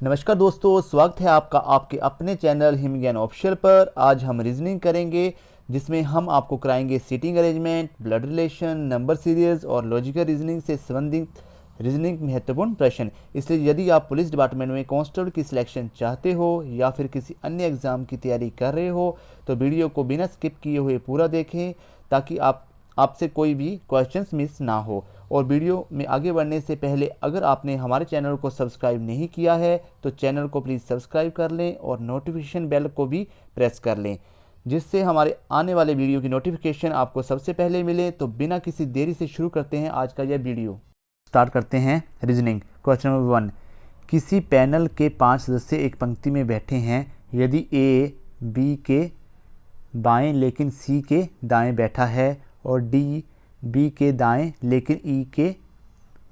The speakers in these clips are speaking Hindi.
नमस्कार दोस्तों, स्वागत है आपका आपके अपने चैनल हिम ज्ञान ऑफिशियल पर। आज हम रीजनिंग करेंगे जिसमें हम आपको कराएंगे seating arrangement, blood relation, number series और लॉजिकल रीजनिंग से संबंधित रीजनिंग महत्वपूर्ण प्रश्न। इसलिए यदि आप पुलिस डिपार्टमेंट में कांस्टेबल की सिलेक्शन चाहते हो या फिर किसी अन्य एग्ज़ाम की तैयारी कर रहे हो तो वीडियो को बिना स्किप किए हुए पूरा देखें ताकि आपसे कोई भी क्वेश्चंस मिस ना हो। और वीडियो में आगे बढ़ने से पहले अगर आपने हमारे चैनल को सब्सक्राइब नहीं किया है तो चैनल को प्लीज़ सब्सक्राइब कर लें और नोटिफिकेशन बेल को भी प्रेस कर लें, जिससे हमारे आने वाले वीडियो की नोटिफिकेशन आपको सबसे पहले मिले। तो बिना किसी देरी से शुरू करते हैं आज का यह वीडियो। स्टार्ट करते हैं रीजनिंग। क्वेश्चन नंबर 1, किसी पैनल के 5 सदस्य एक पंक्ति में बैठे हैं। यदि ए बी के बाएं लेकिन सी के दाएं बैठा है और डी बी के दाएं लेकिन ई के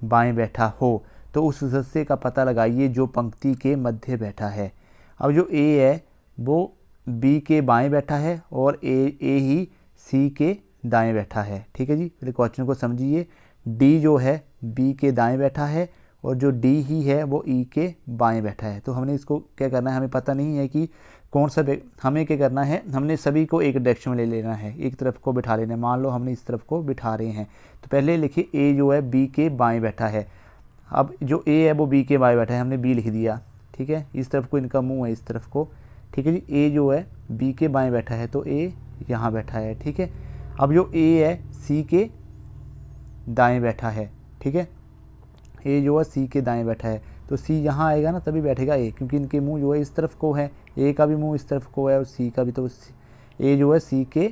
बाएं बैठा हो तो उस सदस्य का पता लगाइए जो पंक्ति के मध्य बैठा है। अब जो ए है वो बी के बाएं बैठा है और ए ही सी के दाएं बैठा है। ठीक है जी, पहले क्वेश्चन को समझिए। डी जो है बी के दाएं बैठा है और जो डी ही है वो ई के बाएं बैठा है। तो हमने इसको क्या करना है, हमें पता नहीं है कि कौन सा, हमें क्या करना है, हमने सभी को एक डायरेक्शन में ले लेना है, एक तरफ को बिठा लेना है। मान लो हमने इस तरफ को बिठा रहे हैं तो पहले लिखिए ए जो है बी के बाएं बैठा है। अब जो ए है वो बी के बाएं बैठा है, हमने बी लिख दिया। ठीक है, इस तरफ को इनका मुंह है, इस तरफ को। ठीक है जी, ए जो है बी के बाएं बैठा है तो ए यहाँ बैठा है। ठीक है, अब जो ए है सी के दाएं बैठा है। ठीक है, ए जो है सी के दाएं बैठा है तो सी यहाँ आएगा ना तभी बैठेगा ए, क्योंकि इनके मुंह जो है इस तरफ को है, ए का भी मुंह इस तरफ को है और सी का भी। तो ए जो है सी के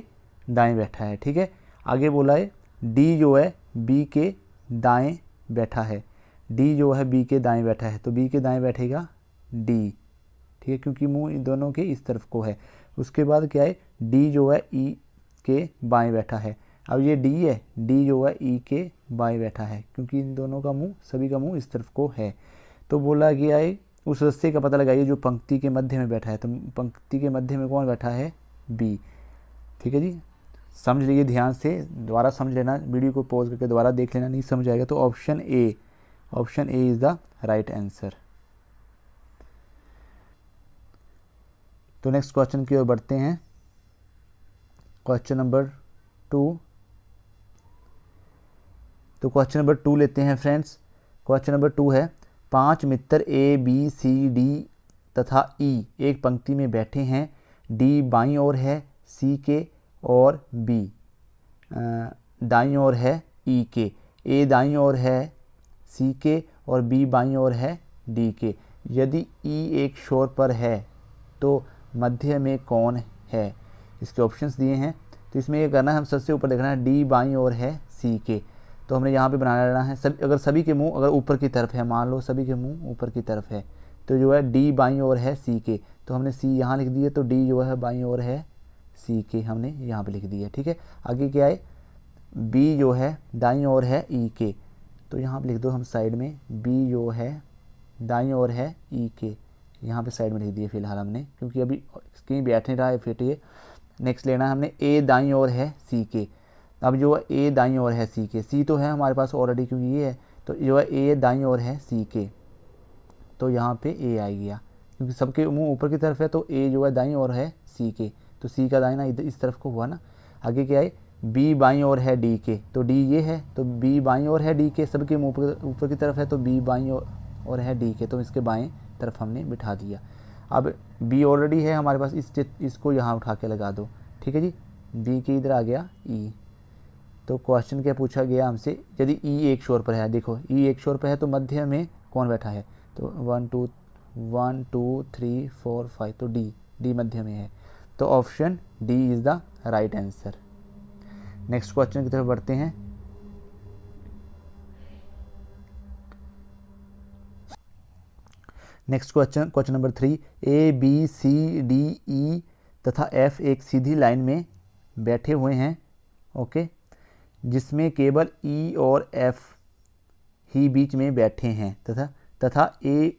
दाएं बैठा है। ठीक है, आगे बोला है डी जो है बी के दाएं बैठा है। डी जो है बी के दाएं बैठा है तो बी के दाएं बैठेगा डी। ठीक है, क्योंकि मुंह इन दोनों के इस तरफ को है। उसके बाद क्या है, डी जो है ई के बाएं बैठा है। अब ये डी है, डी जो है ई के बाएं बैठा है क्योंकि इन दोनों का मुंह, सभी का मुंह इस तरफ को है। तो बोला गया है उस सदस्य का पता लगाइए जो पंक्ति के मध्य में बैठा है। तो पंक्ति के मध्य में कौन बैठा है, बी। ठीक है जी, समझ लीजिए ध्यान से, दोबारा समझ लेना, वीडियो को पॉज करके दोबारा देख लेना, नहीं समझ आएगा तो option A is the right answer. तो नेक्स्ट क्वेश्चन की ओर बढ़ते हैं। Question number 2। तो क्वेश्चन नंबर 2 लेते हैं फ्रेंड्स। क्वेश्चन नंबर 2 है, 5 मित्र ए बी सी डी तथा ई एक पंक्ति में बैठे हैं। डी बाईं ओर है सी के और बी दाईं ओर है ई के। ए दाईं ओर है सी के और बी बाईं ओर है डी के। यदि ई एक छोर पर है तो मध्य में कौन है। इसके ऑप्शंस दिए हैं। तो इसमें ये करना है, हम सबसे ऊपर देखना है डी बाईं ओर है सी के, तो हमने यहाँ पे बना लेना है अगर सभी के मुंह अगर ऊपर की तरफ है, मान लो सभी के मुंह ऊपर की तरफ है तो जो है डी बाईं ओर है सी के, तो हमने सी यहाँ लिख दिए। तो डी जो है बाईं ओर है सी के, हमने यहाँ पे लिख दिया। ठीक है, आगे क्या है, बी जो है दाईं ओर है ई के, तो यहाँ पे लिख दो हम साइड में, बी जो है दाईं ओर है ई के, यहाँ पे साइड में लिख दिए फिलहाल हमने, क्योंकि अभी कहीं बैठ नहीं रहा है फिट ये। नेक्स्ट लेना है हमने ए दाईं ओर है सी के। अब जो है ए दाईं ओर है सी के, सी तो है हमारे पास ऑलरेडी क्योंकि ये है, तो जो है ए दाईं ओर है सी के, तो यहाँ पे ए आ गया क्योंकि सबके मुंह ऊपर की तरफ है। तो ए जो है दाईं ओर है सी के, तो सी का दाईं ना इधर इस तरफ को हुआ ना। आगे क्या है, बी बाईं ओर है डी के, तो डी ये है, तो बी बाईं ओर है डी के, सबके मुंह ऊपर की तरफ है तो बी बाईं ओर है डी के, तो इसके बाएं तरफ हमने बिठा दिया। अब बी ऑलरेडी है हमारे पास, इसको यहाँ उठा के लगा दो। ठीक है जी, बी के इधर आ गया ई। तो क्वेश्चन क्या पूछा गया हमसे, यदि ई एक छोर पर है, देखो ई एक छोर पर है तो मध्य में कौन बैठा है, तो 1 2 3 4 5, तो डी मध्य में है। तो option D is the right answer. Next question की तरफ बढ़ते हैं। Next question number 3, A B C D E तथा एफ एक सीधी लाइन में बैठे हुए हैं। ओके, जिसमें केवल ई और एफ ही बीच में बैठे हैं तथा ए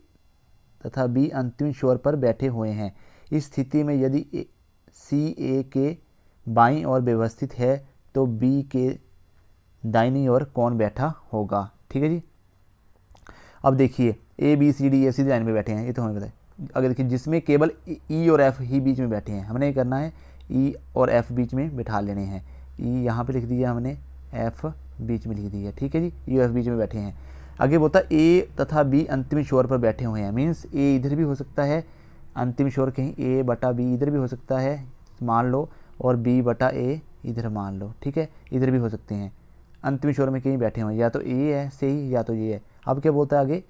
तथा बी अंतिम छोर पर बैठे हुए हैं। इस स्थिति में यदि सी ए के बाईं ओर व्यवस्थित है तो बी के दाहिनी ओर कौन बैठा होगा। ठीक है जी, अब देखिए ए बी सी डी सीधी लाइन में बैठे हैं, ये तो हमें पता है। अगर देखिए जिसमें केवल ई और एफ ही बीच में बैठे हैं, हमने ये करना है ई और एफ बीच में बिठा लेने हैं। ई यहाँ पे लिख दिया हमने, एफ बीच में लिख दिया, ठीक है जी, ई और एफ बीच में बैठे हैं। आगे बोलता है ए तथा बी अंतिम छोर पर बैठे हुए हैं, मीन्स ए इधर भी हो सकता है, अंतिम छोर कहीं ए बटा बी इधर भी हो सकता है मान लो, और बी बटा ए इधर मान लो, ठीक है, इधर भी हो सकते हैं। अंतिम छोर में कहीं बैठे हुए हैं, या तो ए है सही या तो ये है। अब क्या बोलता है आगे,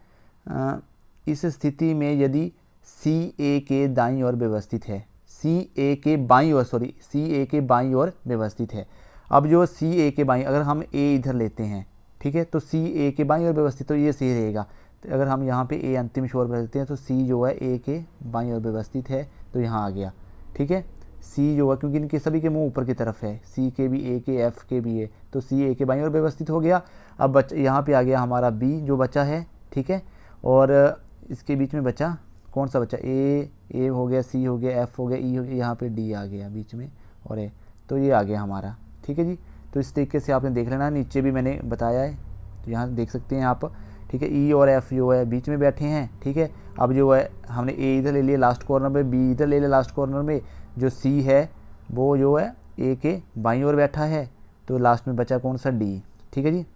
इस स्थिति में यदि सी ए के दाईं ओर व्यवस्थित है, सी ए के बाईं ओर, सॉरी सी ए के बाईं ओर व्यवस्थित है। अब जो सी ए के बाईं, अगर हम ए इधर लेते हैं, ठीक है, तो सी ए के बाईं ओर व्यवस्थित, तो ये सही रहेगा। तो अगर हम यहाँ पे ए अंतिम छोर पर रखते हैं तो सी जो है ए के बाईं ओर व्यवस्थित है, तो यहाँ आ गया, ठीक है। सी जो है, क्योंकि इनके सभी के मुंह ऊपर की तरफ है, सी के भी ए के, एफ के भी है, तो सी ए के बाईं ओर व्यवस्थित हो गया। अब यहाँ पे आ गया हमारा बी जो बचा है, ठीक है, और इसके बीच में बचा कौन सा बचा, ए हो गया, सी हो गया, एफ हो गया, ई हो गया, यहाँ पे डी आ गया बीच में और ए, तो ये आ गया हमारा, ठीक है जी। तो इस तरीके से आपने देख लेना, नीचे भी मैंने बताया है, तो यहाँ देख सकते हैं आप, ठीक है। ई और एफ जो है बीच में बैठे हैं, ठीक है। अब जो है हमने ए इधर ले लिया लास्ट कॉर्नर में, बी इधर ले लिया लास्ट कॉर्नर में, जो सी है वो जो है ए के बाईं ओर बैठा है, तो लास्ट में बचा कौन सा, डी, ठीक है जी।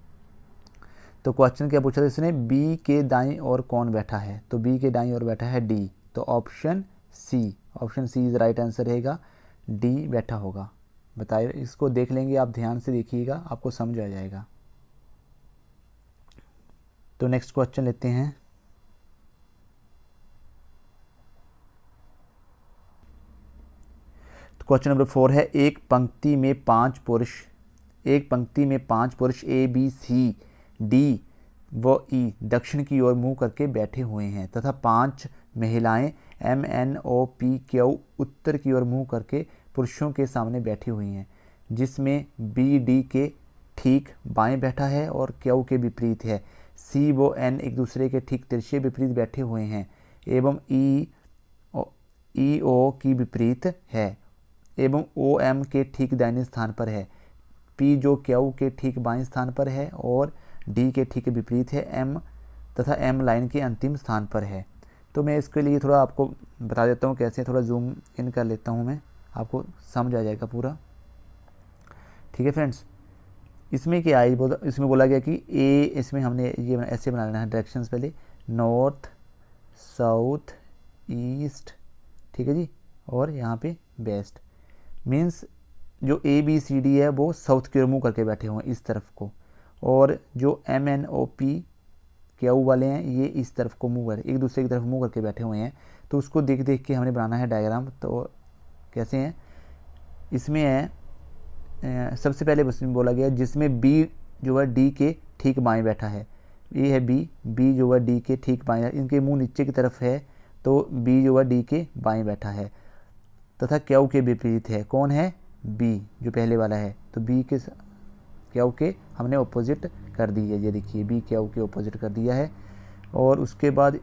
तो क्वेश्चन क्या पूछा था इसने, बी के दाईं ओर कौन बैठा है, तो बी के दाईं ओर बैठा है डी, तो option C is right answer रहेगा, डी बैठा होगा। बताइए, इसको देख लेंगे आप, ध्यान से देखिएगा, आपको समझ आ जाएगा। तो नेक्स्ट क्वेश्चन लेते हैं। तो क्वेश्चन नंबर 4 है, एक पंक्ति में पांच पुरुष ए बी सी डी व ई दक्षिण की ओर मुंह करके बैठे हुए हैं तथा 5 महिलाएं M N O P Q उत्तर की ओर मुंह करके पुरुषों के सामने बैठी हुई हैं, जिसमें बी डी के ठीक बाएं बैठा है और क्यू के विपरीत है। सी व एन एक दूसरे के ठीक तिरछे विपरीत बैठे हुए हैं एवं ई ओ की विपरीत है एवं ओ एम के ठीक दाहिने स्थान पर है। पी जो क्यू के ठीक बाएं स्थान पर है और डी के ठीक विपरीत है, एम तथा एम लाइन के अंतिम स्थान पर है। तो मैं इसके लिए थोड़ा आपको बता देता हूँ कैसे, थोड़ा जूम इन कर लेता हूँ मैं, आपको समझ आ जाएगा पूरा, ठीक है फ्रेंड्स। इसमें क्या है, इसमें बोला गया कि ए, इसमें हमने ये ऐसे बना लेना है डायरेक्शंस, पहले नॉर्थ साउथ ईस्ट, ठीक है जी, और यहाँ पे वेस्ट, मीन्स जो ए बी सी डी है वो साउथ की ओर मुँह करके बैठे हुए हैं इस तरफ को, और जो M N O P Q वाले हैं ये इस तरफ को मुँह कर, एक दूसरे की तरफ मुँह करके बैठे हुए हैं। तो उसको देख देख के हमने बनाना है डायग्राम। तो कैसे हैं, इसमें है सबसे पहले उसमें बोला गया जिसमें बी जो है डी के ठीक बाएं बैठा है, ये है बी जो है डी के ठीक बाएं, इनके मुंह नीचे की तरफ है, तो बी जो है डी के बाएं बैठा है तथा क्यू के विपरीत है, कौन है, बी जो पहले वाला है, तो बी के क्यू के हमने ऑपोजिट कर दी है, ये देखिए बी क्यू के ऑपोजिट कर दिया है। और उसके बाद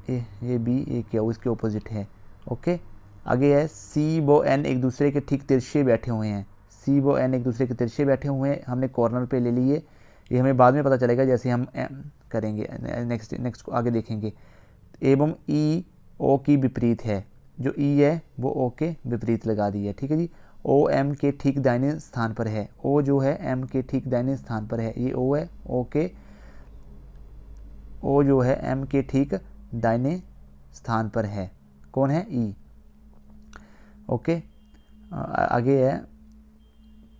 ये बी ए क्यू इसके ऑपोजिट है, ओके। आगे है सी व एन एक दूसरे के ठीक तिरछे बैठे हुए हैं, सी व एन एक दूसरे के तिरछे बैठे हुए हैं, हमने कॉर्नर पे ले लिए, ये हमें बाद में पता चलेगा जैसे हम करेंगे, नेक्स्ट आगे देखेंगे। एवं ई ओ की विपरीत है, जो ई है वो ओ के विपरीत लगा दी है, ठीक है जी। ओ एम के ठीक दाहिने स्थान पर है, ओ जो है एम के ठीक दाहिने स्थान पर है, ये ओ है, ओ जो है एम के ठीक दाहिने स्थान पर है, कौन है, ई, ओके। आगे है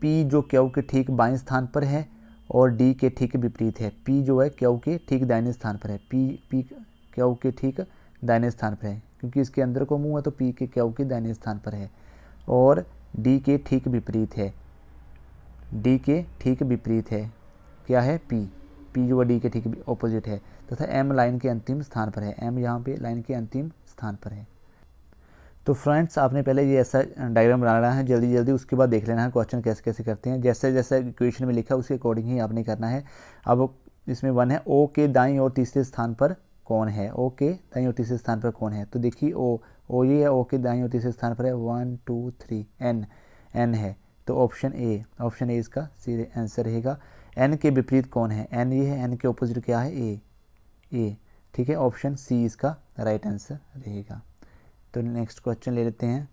पी जो क्यू के ठीक बाएं स्थान पर है और डी के ठीक विपरीत है, पी जो है क्यू के ठीक दाहिने स्थान पर है, पी क्यू के ठीक दाहिने स्थान पर है, क्योंकि इसके अंदर को मुंह है तो पी के क्यू के दाहिने स्थान पर है, और डी के ठीक विपरीत है, डी के ठीक विपरीत है, क्या है, पी जो है डी के ठीक ऑपोजिट है, तथा एम लाइन के अंतिम स्थान पर है, एम यहाँ पे लाइन के अंतिम स्थान पर है। तो फ्रेंड्स आपने पहले ये ऐसा डायग्राम बनाना है जल्दी जल्दी, उसके बाद देख लेना है क्वेश्चन कैसे कैसे करते हैं, जैसे जैसे इक्वेशन में लिखा उसके अकॉर्डिंग ही आपने करना है। अब इसमें 1 है, ओ के दाईं और तीसरे स्थान पर कौन है, ओ के दाईं और तीसरे स्थान पर कौन है, तो देखिए ओ ये है, ओ के दाईं और तीसरे स्थान पर है 1 2 3 एन है, तो ऑप्शन ए इसका आंसर रहेगा। एन के विपरीत कौन है, एन ये है, एन के ऑपोजिट क्या है, ए, ठीक है, ऑप्शन सी इसका राइट आंसर रहेगा। तो नेक्स्ट क्वेश्चन ले लेते हैं।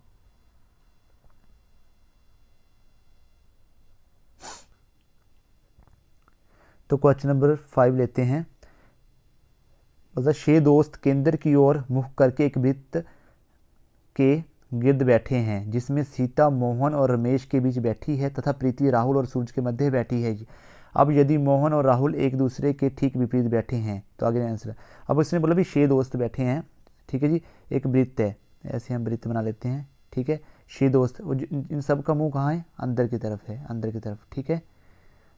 तो क्वेश्चन नंबर 5 लेते हैं। मतलब 6 दोस्त केंद्र की ओर मुख करके एक वृत्त के गिर्द बैठे हैं, जिसमें सीता मोहन और रमेश के बीच बैठी है तथा प्रीति राहुल और सूरज के मध्य बैठी है। अब यदि मोहन और राहुल एक दूसरे के ठीक विपरीत बैठे हैं तो आगे आंसर। अब इसने बोला भी 6 दोस्त बैठे हैं, ठीक है जी, एक वृत्त है, ऐसे हम वृत्त बना लेते हैं, ठीक है। 6 दोस्त, इन सब का मुंह कहाँ है, अंदर की तरफ है, अंदर की तरफ, ठीक है।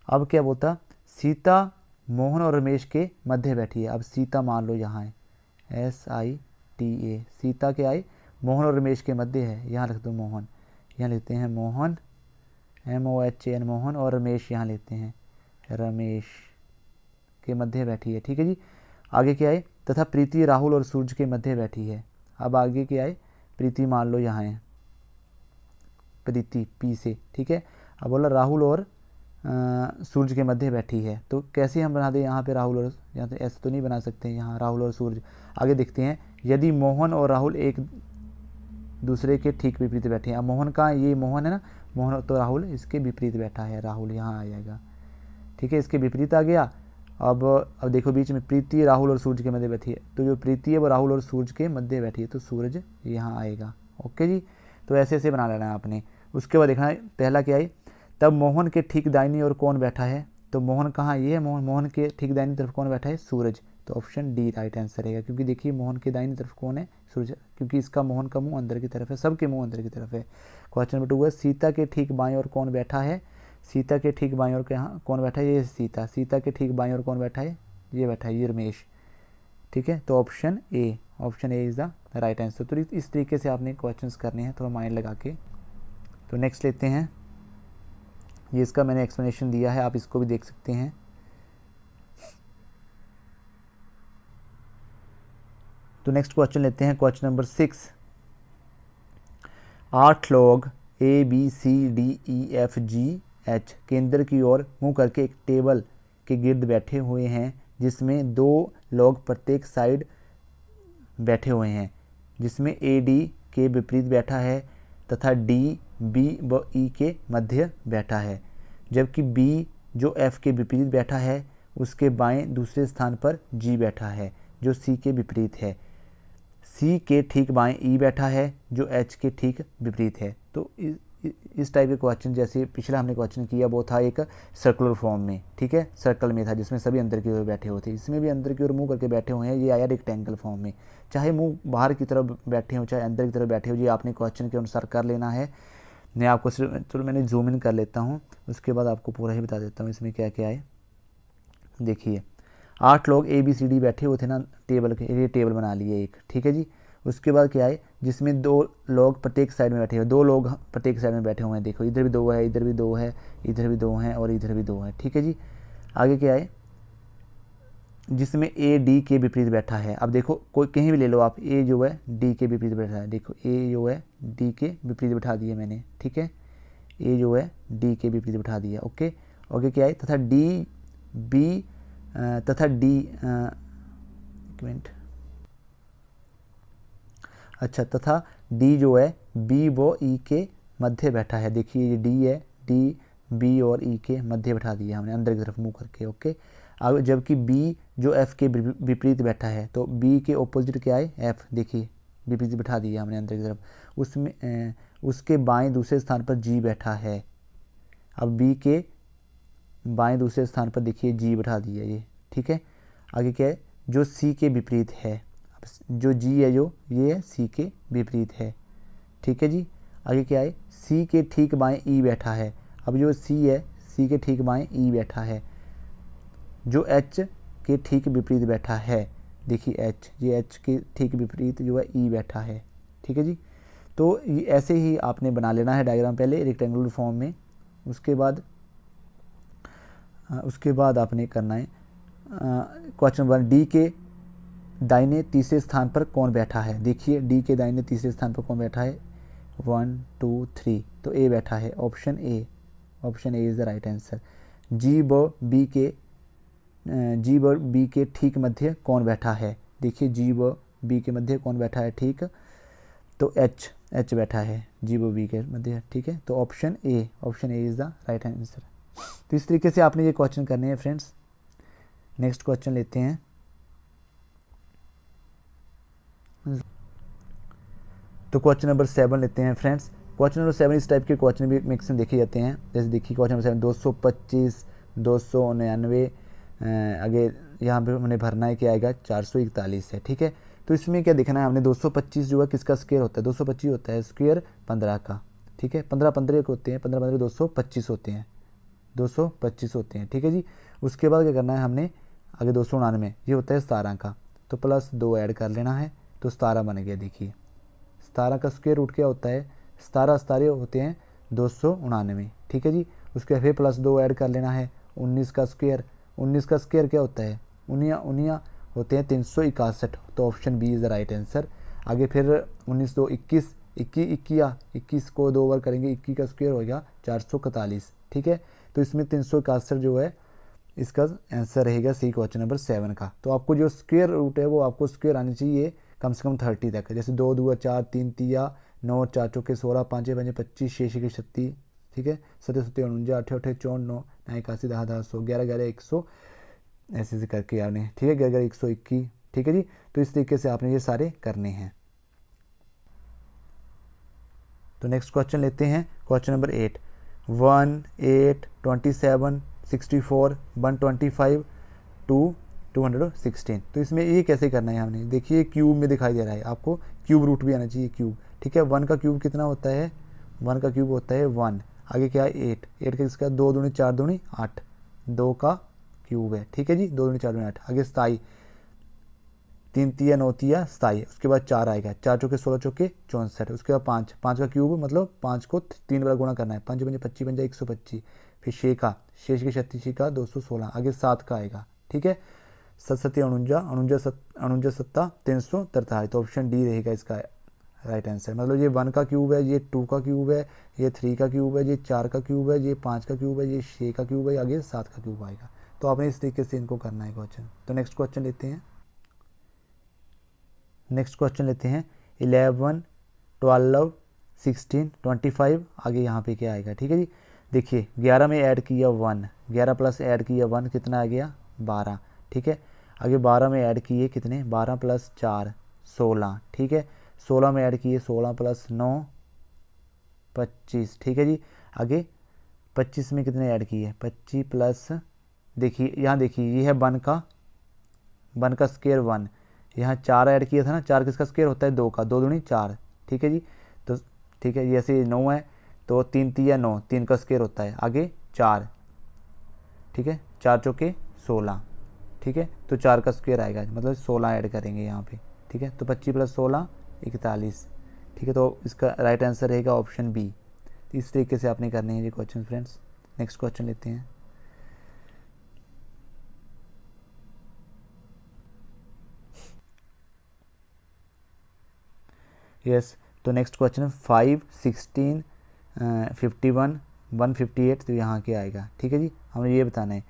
अब क्या बोलता, सीता मोहन और रमेश के मध्य बैठी है। अब सीता मान लो यहाँ है, SITA, सीता क्या आई, मोहन और रमेश के मध्य है, यहाँ लिख दो मोहन, यहाँ लेते हैं मोहन, MOHAN मोहन, और रमेश यहाँ लेते हैं रमेश के मध्य बैठी है, ठीक है जी। आगे क्या है, तथा प्रीति राहुल और सूरज के मध्य बैठी है। अब आगे क्या है, प्रीति मान लो यहाँ है, प्रीति P से, ठीक है। अब बोला राहुल और सूरज के मध्य बैठी है, तो कैसे हम बना दें यहाँ पे राहुल और, यहाँ तो ऐसे तो नहीं बना सकते, यहाँ राहुल और सूरज। आगे देखते हैं, यदि मोहन और राहुल एक दूसरे के ठीक विपरीत बैठे हैं। अब मोहन का, ये मोहन है ना, मोहन तो राहुल इसके विपरीत बैठा है, राहुल यहाँ आ जाएगा, ठीक है, इसके विपरीत आ गया। अब देखो बीच में प्रीति राहुल और सूरज के मध्य बैठी है, तो जो प्रीति है वो राहुल और सूरज के मध्य बैठी है, तो सूरज यहाँ आएगा, ओके जी। तो ऐसे ऐसे बना लेना है आपने। उसके बाद देखना है पहला क्या है, तब मोहन के ठीक दाहिनी ओर कौन बैठा है। तो मोहन कहाँ, ये है मोहन, मोहन के ठीक दाहिनी तरफ कौन बैठा है, सूरज। तो ऑप्शन डी राइट आंसर रहेगा, क्योंकि देखिए मोहन के दाहिनी तरफ कौन है, सूरज, क्योंकि इसका मोहन का मुंह अंदर की तरफ है, सबके मुंह अंदर की तरफ है। क्वेश्चन नंबर 2 है, सीता के ठीक बाएं ओर कौन बैठा है। सीता के ठीक बाएं ओर के यहाँ कौन बैठा है, ये सीता, सीता के ठीक बाएं ओर कौन बैठा है, ये बैठा है, ये रमेश, ठीक है। तो option A is the right answer. तो इस तरीके से आपने क्वेश्चंस करने हैं, थोड़ा माइंड लगा के। तो नेक्स्ट लेते हैं, ये इसका मैंने एक्सप्लेनेशन दिया है, आप इसको भी देख सकते हैं। तो नेक्स्ट क्वेश्चन लेते हैं, क्वेश्चन नंबर 6। 8 लोग ABCDEFGH केंद्र की ओर मुंह करके एक टेबल के गिर्द बैठे हुए हैं, जिसमें 2 लोग प्रत्येक साइड बैठे हुए हैं, जिसमें AD के विपरीत बैठा है तथा D B व E के मध्य बैठा है, जबकि B जो F के विपरीत बैठा है उसके बाएं दूसरे स्थान पर G बैठा है, जो C के विपरीत है। C के ठीक बाएं E बैठा है, जो H के ठीक विपरीत है। तो इस टाइप के क्वेश्चन, जैसे पिछला हमने क्वेश्चन किया वो था एक सर्कुलर फॉर्म में, ठीक है, सर्कल में था, जिसमें सभी अंदर की ओर बैठे हुए थे। इसमें भी अंदर की ओर मुंह करके बैठे हुए हैं, ये आया रेक्टेंगल फॉर्म में। चाहे मुंह बाहर की तरफ बैठे हो चाहे अंदर की तरफ बैठे हो, ये आपने क्वेश्चन के अनुसार कर लेना है। मैं आपको सिर्फ, चलो मैंने जूम इन कर लेता हूँ, उसके बाद आपको पूरा ही बता देता हूँ इसमें क्या क्या है। देखिए 8 लोग ABCD बैठे हुए थे ना टेबल के, ये टेबल बना लिए एक, ठीक है जी। उसके बाद क्या है, जिसमें 2 लोग प्रत्येक साइड में बैठे हुए, 2 लोग प्रत्येक साइड में बैठे हुए हैं। देखो इधर भी 2 है, इधर भी 2 है, इधर भी 2 हैं और इधर भी 2 है, ठीक है जी। आगे क्या है, जिसमें AD के विपरीत बैठा है। अब देखो कोई कहीं भी ले लो आप, A जो है D के विपरीत बैठा है, देखो A जो है D के विपरीत बैठा दिया मैंने, ठीक है, A जो है D के विपरीत बैठा दिया, ओके। ओके क्या है, तथा D B तथा D, एक मिनट, अच्छा, तथा D जो है B व E के मध्य बैठा है। देखिए ये D है, D B और E के मध्य बैठा दिया हमने, अंदर की तरफ मुंह करके, ओके। अब जबकि B जो F के विपरीत बैठा है, तो B के ऑपोजिट क्या है, F, देखिए विपरीत बैठा दिया हमने अंदर की तरफ। उसमें उसके बाएं दूसरे स्थान पर G बैठा है। अब B के बाएं दूसरे स्थान पर देखिए G बैठा दिया ये, ठीक है। आगे क्या है, जो C के विपरीत है, जो G है जो ये है C के विपरीत है, ठीक है जी। आगे क्या है, C के ठीक बाएं E बैठा है। अब जो C है, C के ठीक बाएं E बैठा है, जो H के ठीक विपरीत बैठा है। देखिए H, ये H के ठीक विपरीत जो है E बैठा है, ठीक है जी। तो ये ऐसे ही आपने बना लेना है डायग्राम, पहले रेक्टेंगुलर फॉर्म में। उसके बाद आपने करना है क्वेश्चन नंबर, D के दाहिने तीसरे स्थान पर कौन बैठा है। देखिए D के दाहिने तीसरे स्थान पर कौन बैठा है, 1 2 3, तो A बैठा है, option A is the right answer. G व B के ठीक मध्य कौन बैठा है, देखिए जी व बी के मध्य कौन बैठा है, ठीक, तो एच बैठा है जी व बी के मध्य, ठीक है। तो option A is the right answer. तो इस तरीके से आपने ये क्वेश्चन करने हैं फ्रेंड्स। नेक्स्ट क्वेश्चन लेते हैं। तो क्वेश्चन नंबर 7 लेते हैं फ्रेंड्स। क्वेश्चन नंबर 7 इस टाइप के क्वेश्चन भी मैक्सिमम देखे जाते हैं। जैसे देखिए क्वेश्चन नंबर 7 225 299 आगे यहाँ पे हमने भरना है, क्या आएगा 441 है, ठीक है। तो इसमें क्या देखना है हमने, 225 जो है किसका स्क्वायर होता है, 225 होता है स्क्वायर 15 का, ठीक है। 15 15 होते हैं, 15 15 225 होते हैं, 225 होते हैं, ठीक है जी। उसके बाद क्या करना है हमने, आगे 299 ये होता है 17 का, तो प्लस 2 ऐड कर लेना है, तो 17 बन गया। देखिए 17 का स्क्वायर रूट क्या होता है, 17 होते हैं 299, ठीक है जी। उसके फिर प्लस 2 ऐड कर लेना है, 19 का स्क्वायर क्या होता है, उनिया होते हैं 361, तो option B is the right answer. आगे फिर 19 2 21 21 को 2 बार करेंगे, 21 का स्क्वायर होगा 441, ठीक है। तो इसमें 361 जो है इसका आंसर रहेगा सी क्वेश्चन नंबर 7 का। तो आपको जो स्क्वायर रूट है वो आपको स्क्वायर आनी चाहिए कम से कम 30 तक। जैसे 2 2 4 3 तिया 9 4 चौके 16 5 5 25 6 6 36, ठीक है। 7 7 49 8 8 54 9 9 81 10 10 100 11 11 100 ऐसे ऐसे करके आपने, ठीक है, 11 121, ठीक है जी। तो इस तरीके से आपने ये सारे करने हैं। तो नेक्स्ट क्वेश्चन लेते हैं, क्वेश्चन नंबर 8 1 8 27 64 125 2 216। तो इसमें ये कैसे करना है हमने, देखिए क्यूब में दिखाई दे रहा है आपको, क्यूब रूट भी आना चाहिए क्यूब, ठीक है। 1 का क्यूब कितना होता है, 1 का क्यूब होता है 1, आगे क्या है 8 का इसका 2 दूनी 4 दूनी 8, 2 का क्यूब है, ठीक है जी, 2 दूनी 4 दूनी 8। आगे 27 3 तिया 9 तिया 27, उसके बाद 4 आएगा, 4 चौके 16 चौके 64, उसके बाद 5 का क्यूब मतलब 5 को 3 बार गुणा करना है, 5 पंजे 25 बन जाए 125, फिर 6 का 6 के 36 का 216, आगे 7 का आएगा, ठीक है। 7 7 49 49 7 343, तो ऑप्शन डी रहेगा इसका राइट आंसर। मतलब ये 1 का क्यूब है, ये 2 का क्यूब है, ये 3 का क्यूब है, ये 4 का क्यूब है, ये 5 का क्यूब है, ये 6 का क्यूब है, आगे 7 का क्यूब आएगा। तो आपने इस तरीके से इनको करना है क्वेश्चन। तो नेक्स्ट क्वेश्चन लेते हैं। नेक्स्ट क्वेश्चन लेते हैं 11 12 16 25, आगे यहाँ पे क्या आएगा, ठीक है जी। देखिए 11 में ऐड किया 1, 11 प्लस ऐड किया 1 कितना आ गया 12, ठीक है। आगे 12 में ऐड किए कितने, 12 प्लस 4 16, ठीक है। 16 में ऐड किए 16 प्लस 9 25, ठीक है जी। आगे 25 में कितने ऐड किए 25 प्लस, देखिए यहाँ देखिए ये है 1 का स्क्वायर 1, यहाँ 4 ऐड किया था ना, 4 किसका स्क्वायर होता है 2 का, 2 दूनी 4, ठीक है जी। तो ठीक है, जैसे 9 है तो 3 तिया 9, 3 का स्क्वायर होता है, आगे 4, ठीक है, 4 चौके 16, ठीक है। तो 4 का स्क्वायर आएगा, मतलब 16 ऐड करेंगे यहाँ पे, ठीक है। तो 25 प्लस 16 41, ठीक है। तो इसका राइट आंसर रहेगा ऑप्शन बी। इस तरीके से आपने करने हैं ये क्वेश्चन फ्रेंड्स। नेक्स्ट क्वेश्चन लेते हैं। यस, तो नेक्स्ट क्वेश्चन 5 16 51 158, तो यहाँ क्या आएगा, ठीक है जी, हमें ये बताना है।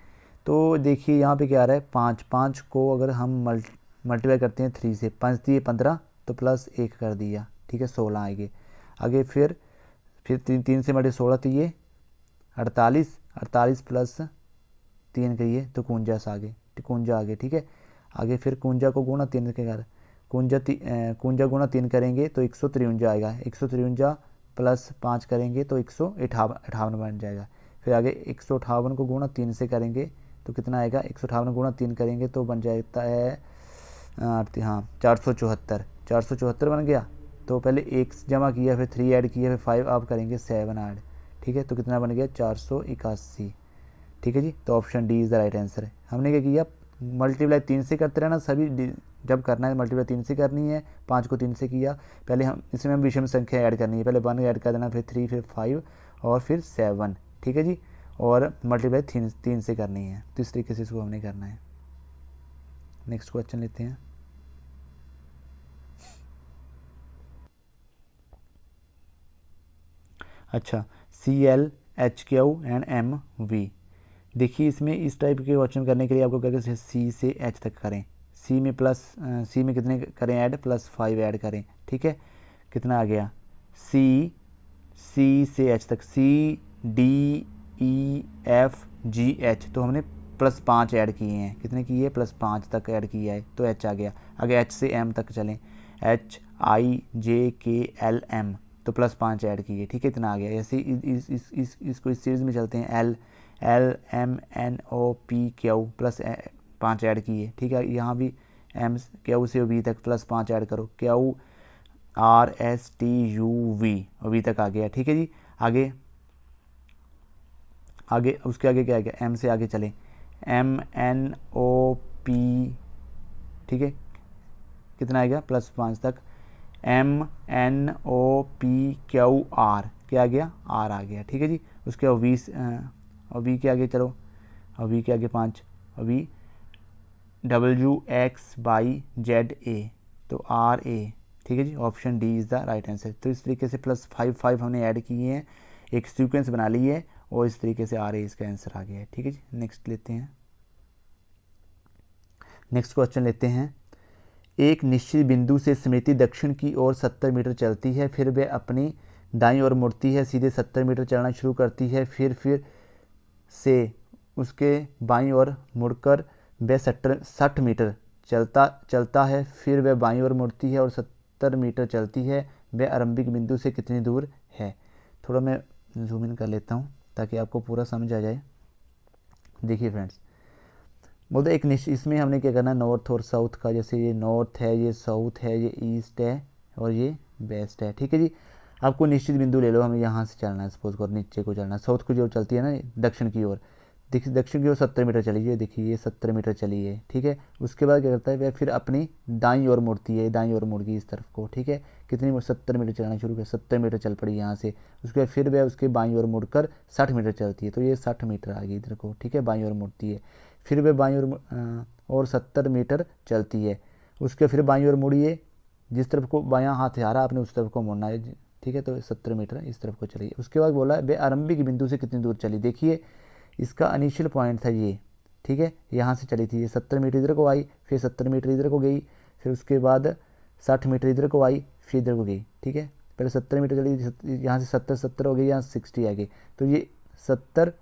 तो देखिए यहाँ पे क्या आ रहा है 5 को अगर हम मल्टीप्लाई करते हैं 3 से, 5 दिए 15, तो प्लस 1 कर दिया, ठीक है, 16 आएंगे। आगे फिर 3 से मल्टी 16 तो ये 48 प्लस 3 करिए तो 49 आगे, 51 आगे, ठीक है। आगे फिर 51 को गुणा 3 के घर, 51 गुणा 3 करेंगे तो 153 आएगा, 153 प्लस 5 करेंगे तो 158 बन जाएगा। फिर आगे 158 को गुणा 3 से करेंगे तो कितना आएगा, 158 गुणा 3 करेंगे तो बन जाता है हाँ 474 बन गया। तो पहले 1 जमा किया, फिर 3 ऐड किया, फिर 5 आप करेंगे 7 ऐड, ठीक है। तो कितना बन गया 481, ठीक है जी। तो option D is the right answer है। हमने क्या किया, मल्टीप्लाई 3 से करते रहना, सभी जब करना है मल्टीप्लाई 3 से करनी है। 5 को 3 से किया, पहले हम इसमें विषम संख्या ऐड करनी है, पहले 1 ऐड कर देना, फिर 3, फिर 5 और फिर 7, ठीक है जी। और मल्टीप्लाई 3 से करनी है। तो इस तरीके से इसको हमने करना है। नेक्स्ट क्वेश्चन लेते हैं। अच्छा, CL HQ एंड MV। देखिए इसमें इस टाइप के क्वेश्चन करने के लिए आपको क्या सी से एच तक करें, सी में सी में कितने करें ऐड, +5 ऐड करें, ठीक है। कितना आ गया, सी से एच तक, CDEFGH, तो हमने +5 ऐड किए हैं। कितने किए, +5 तक ऐड किया है तो एच आ गया। आगे एच से एम तक चलें, HIJKLM, तो +5 ऐड किए, ठीक है, इतना आ गया। ऐसे इसको इस सीरीज़ में चलते हैं, LMNOPQ +5 ऐड किए, ठीक है। यहाँ भी Q से V तक +5 ऐड करो, QRSTUV वी तक आ गया, ठीक है जी। आगे उसके आगे क्या आ गया, M से आगे चलें, MNOP, ठीक है, कितना आएगा, +5 तक, MNOPQR, क्या आ गया, R आ गया, ठीक है जी। उसके बाद V के आगे चलो, और V के आगे 5, और V WXYZA, तो RA, ठीक है जी। Option D is the right answer. तो इस तरीके से +5 हमने ऐड किए हैं, एक सीक्वेंस बना ली है, और इस तरीके से RA इसका आंसर आ गया है, ठीक है जी। नेक्स्ट लेते हैं, नेक्स्ट क्वेश्चन लेते हैं। एक निश्चित बिंदु से स्मृति दक्षिण की ओर 70 मीटर चलती है, फिर वह अपनी दाईं ओर मुड़ती है, सीधे 70 मीटर चलना शुरू करती है, फिर से उसके बाईं ओर मुड़कर वह 60 मीटर चलता है, फिर वह बाईं ओर मुड़ती है और 70 मीटर चलती है, वह आरंभिक बिंदु से कितनी दूर है। थोड़ा मैं जूम इन कर लेता हूँ ताकि आपको पूरा समझ आ जाए। देखिए फ्रेंड्स, बोलते एक निश्चित, इसमें हमने क्या करना, नॉर्थ और साउथ का, जैसे ये नॉर्थ है, ये साउथ है, ये ईस्ट है, और ये वेस्ट है, ठीक है जी। आपको निश्चित बिंदु ले लो, हमें यहाँ से चलना है, सपोज करो नीचे को चलना, साउथ को जो चलती है ना दक्षिण की ओर, देखिए दक्षिण की ओर 70 मीटर चली है, देखिए ये 70 मीटर चली है, ठीक है। उसके बाद क्या करता है, वह फिर अपनी दाईं ओर मुड़ती है, दाईं ओर मुड़ गई इस तरफ को, ठीक है। कितनी 70 मीटर चलना शुरू कर, 70 मीटर चल पड़ी यहाँ से। उसके बाद फिर वह उसके बाईं ओर मुड़कर 60 मीटर चलती है, तो ये 60 मीटर आ गई इधर को, ठीक है, बाईं ओर मुड़ती है। फिर वह बाईं ओर 70 मीटर चलती है। उसके फिर बाईं ओर मुड़िए, जिस तरफ को बायां हाथ आ रहा है आपने उस तरफ को मुड़ना है, ठीक है। तो 70 मीटर इस तरफ को चलिए। उसके बाद बोला वे आरंभिक बिंदु से कितनी दूर चली, देखिए इसका इनिशियल पॉइंट था ये, ठीक है, यहाँ से चली थी, ये 70 मीटर इधर को आई, फिर 70 मीटर इधर को गई, फिर उसके बाद 60 मीटर इधर को आई, फिर इधर को गई, ठीक है। पहले 70 मीटर चली, यहाँ से 70 हो गई, यहाँ 60 आ गई, तो ये 70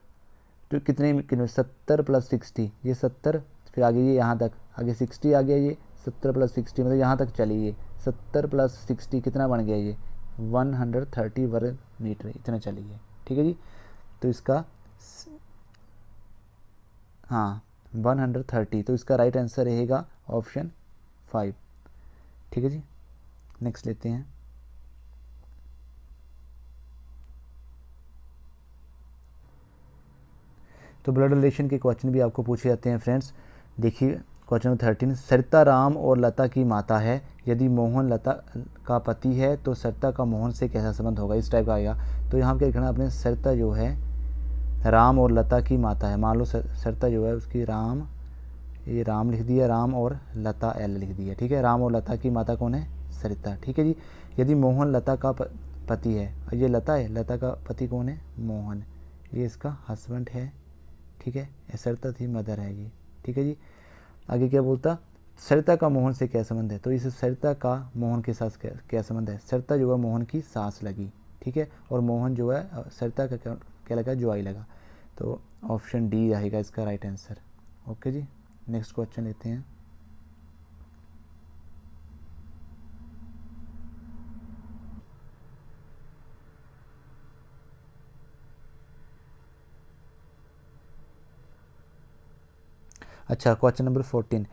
तो कितने 70 + 60, ये 70, फिर आगे ये यहाँ तक, आगे 60 आ गया, ये 70 + 60 मतलब यहाँ तक चली, ये 70 + 60 कितना बन गया, ये 130 वर्ग मीटर इतना चली है, ठीक है जी। तो इसका हाँ 130, तो इसका राइट आंसर रहेगा ऑप्शन 5, ठीक है जी। नेक्स्ट लेते हैं, तो ब्लड रिलेशन के क्वेश्चन भी आपको पूछे जाते हैं फ्रेंड्स। देखिए क्वेश्चन नंबर 13, सरिता राम और लता की माता है, यदि मोहन लता का पति है तो सरिता का मोहन से कैसा संबंध होगा, इस टाइप का आएगा। तो यहाँ क्या लिखना आपने, सरिता जो है राम और लता की माता है, मान लो सरिता जो है उसकी राम, ये राम लिख दिया, राम और लता एल लिख दिया, ठीक है। राम और लता की माता कौन है, सरिता, ठीक है जी। यदि मोहन लता का पति है, ये लता है, लता का पति कौन है, मोहन, ये इसका हस्बैंड है, ठीक है। सरिता थी मदर है ये, ठीक है जी। आगे क्या बोलता, सरिता का मोहन से क्या संबंध है, तो इस सरिता का मोहन के साथ क्या संबंध है, सरिता जो है मोहन की सास लगी, ठीक है, और मोहन जो है सरिता का क्या लगा, ज्वाई लगा। तो ऑप्शन डी रहेगा इसका राइट आंसर, ओके जी। नेक्स्ट क्वेश्चन लेते हैं, अच्छा क्वेश्चन नंबर 14,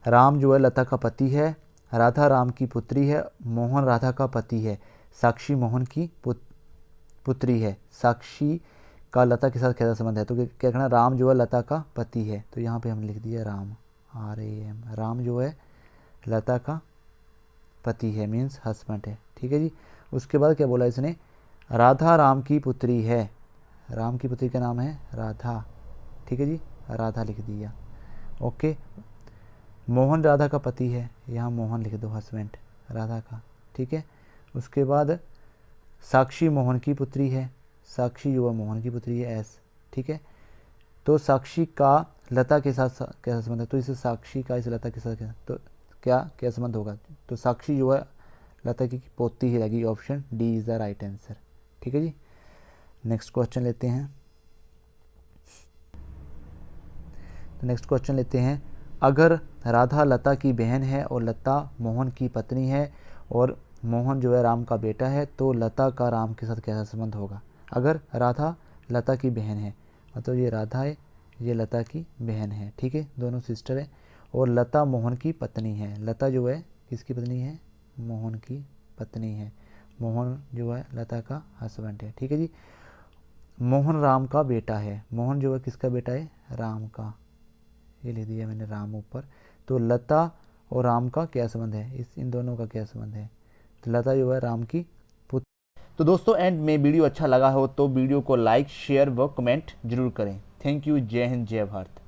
राम जो है लता का पति है, राधा राम की पुत्री है, मोहन राधा का पति है, साक्षी मोहन की पुत्री है, साक्षी का लता के साथ कैसा संबंध है। तो क्या कहना, राम जो है लता का पति है, तो यहाँ पे हम लिख दिया राम, RAM, राम जो है लता का पति है, मीन्स हस्बैंड है, ठीक है जी। उसके बाद क्या बोला इसने, राधा राम की पुत्री है, राम की पुत्री का नाम है राधा, ठीक है जी, राधा लिख दिया, ओके। मोहन राधा का पति है, यहाँ मोहन लिख दो, हस्बैंड राधा का, ठीक है। उसके बाद साक्षी मोहन की पुत्री है, साक्षी जो है मोहन की पुत्री है, ठीक है। तो साक्षी का लता के साथ कैसा संबंध है, तो इसे साक्षी का इस लता के साथ तो क्या क्या संबंध होगा, तो साक्षी जो है लता की पोती ही रहेगी, option D is the right answer. ठीक है जी, नेक्स्ट क्वेश्चन लेते हैं। तो नेक्स्ट क्वेश्चन लेते हैं, अगर राधा लता की बहन है और लता मोहन की पत्नी है और मोहन जो है राम का बेटा है, तो लता का राम के साथ कैसा संबंध होगा। अगर राधा लता की बहन है, मतलब ये राधा है, ये लता की बहन है, ठीक है, दोनों सिस्टर है, और लता मोहन की पत्नी है। लता जो है किसकी पत्नी है, मोहन की पत्नी है, मोहन जो है लता का हस्बैंड है। ठीक है जी, मोहन राम का बेटा है, मोहन जो है किसका बेटा है, राम का, ये लिख दिया मैंने राम ऊपर। तो लता और राम का क्या संबंध है, इन दोनों का क्या संबंध है, तो लता जो है राम की पुत्र। तो दोस्तों एंड में वीडियो अच्छा लगा हो तो वीडियो को लाइक शेयर व कमेंट जरूर करें। थैंक यू, जय हिंद जय भारत।